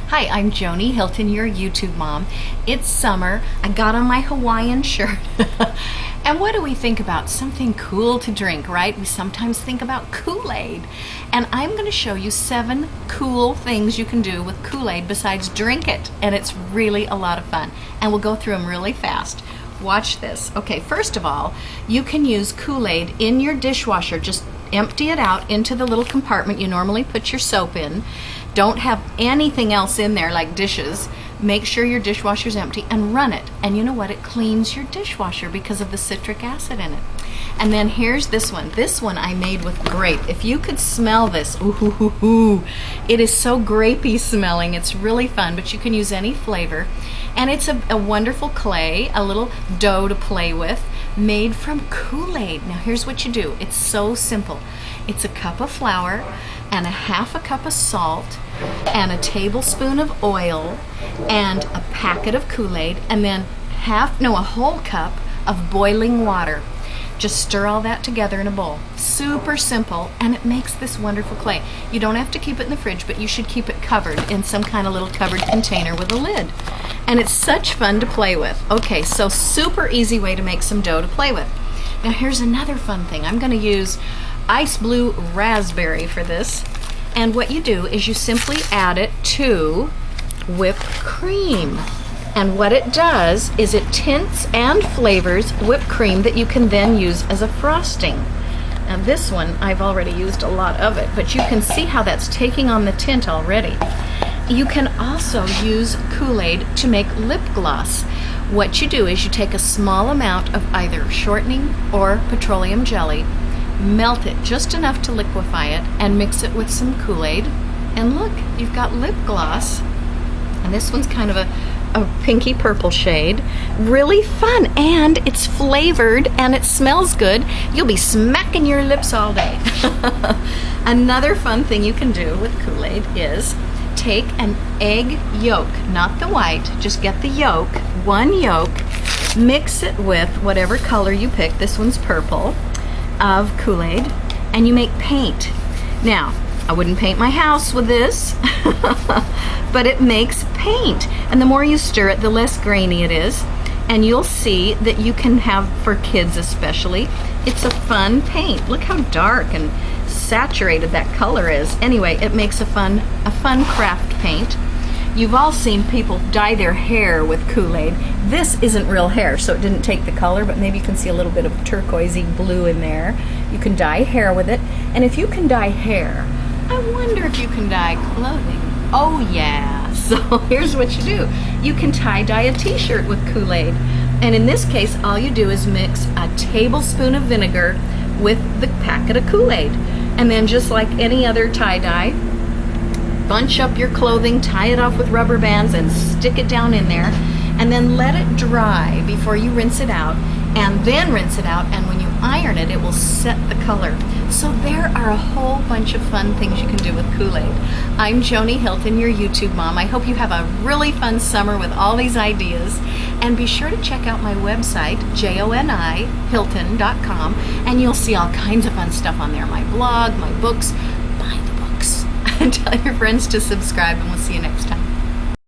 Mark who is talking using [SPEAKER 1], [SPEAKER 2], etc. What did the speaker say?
[SPEAKER 1] Hi, I'm Joni Hilton, your YouTube mom. It's summer. I got on my Hawaiian shirt. And what do we think about? Something cool to drink, right? We sometimes think about Kool-Aid. And I'm going to show you 7 cool things you can do with Kool-Aid besides drink it. And it's really a lot of fun. And we'll go through them really fast. Watch this. Okay, first of all, you can use Kool-Aid in your dishwasher. Just empty it out into the little compartment you normally put your soap in. Don't have anything else in there like dishes. Make sure your dishwasher's empty and run it. And you know what? It cleans your dishwasher because of the citric acid in it. And then here's this one. This one I made with grape. If you could smell this, ooh, hoo, hoo, hoo. It is so grapey smelling. It's really fun, but you can use any flavor. And it's a wonderful clay, a little dough to play with, made from Kool-Aid. Now here's what you do. It's so simple. It's a cup of flour and a half a cup of salt and a tablespoon of oil and a packet of Kool-Aid and then a whole cup of boiling water. Just stir all that together in a bowl. Super simple, and it makes this wonderful clay. You don't have to keep it in the fridge, but you should keep it covered in some kind of little covered container with a lid. And it's such fun to play with. Okay, so super easy way to make some dough to play with. Now here's another fun thing. I'm going to use ice blue raspberry for this. And what you do is you simply add it to whipped cream. And what it does is it tints and flavors whipped cream that you can then use as a frosting. Now this one, I've already used a lot of it, but you can see how that's taking on the tint already. You can also use Kool-Aid to make lip gloss. What you do is you take a small amount of either shortening or petroleum jelly, melt it just enough to liquefy it, and mix it with some Kool-Aid. And look, you've got lip gloss. And this one's kind of a pinky purple shade. Really fun, and it's flavored and it smells good. You'll be smacking your lips all day. Another fun thing you can do with Kool-Aid is take an egg yolk, not the white, just get the yolk, one yolk, mix it with whatever color you pick, this one's purple, of Kool-Aid, and you make paint. Now, I wouldn't paint my house with this, but it makes paint. And the more you stir it, the less grainy it is. And you'll see that you can have, for kids especially, it's a fun paint. Look how dark and saturated that color is. Anyway, it makes a fun craft paint. You've all seen people dye their hair with Kool-Aid. This isn't real hair, so it didn't take the color, but maybe you can see a little bit of turquoisey blue in there. You can dye hair with it. And if you can dye hair, I wonder if you can dye clothing. Oh yeah, so here's what you do. You can tie-dye a t-shirt with Kool-Aid. And in this case, all you do is mix a tablespoon of vinegar with the packet of Kool-Aid. And then just like any other tie-dye, bunch up your clothing, tie it off with rubber bands and stick it down in there. And then let it dry before you rinse it out. And then rinse it out, and when you iron it, it will set the color. So there are a whole bunch of fun things you can do with Kool-Aid. I'm Joni Hilton, your YouTube mom. I hope you have a really fun summer with all these ideas. And be sure to check out my website, jonihilton.com, and you'll see all kinds of fun stuff on there. My blog, my books. Buy the books. And tell your friends to subscribe, and we'll see you next time.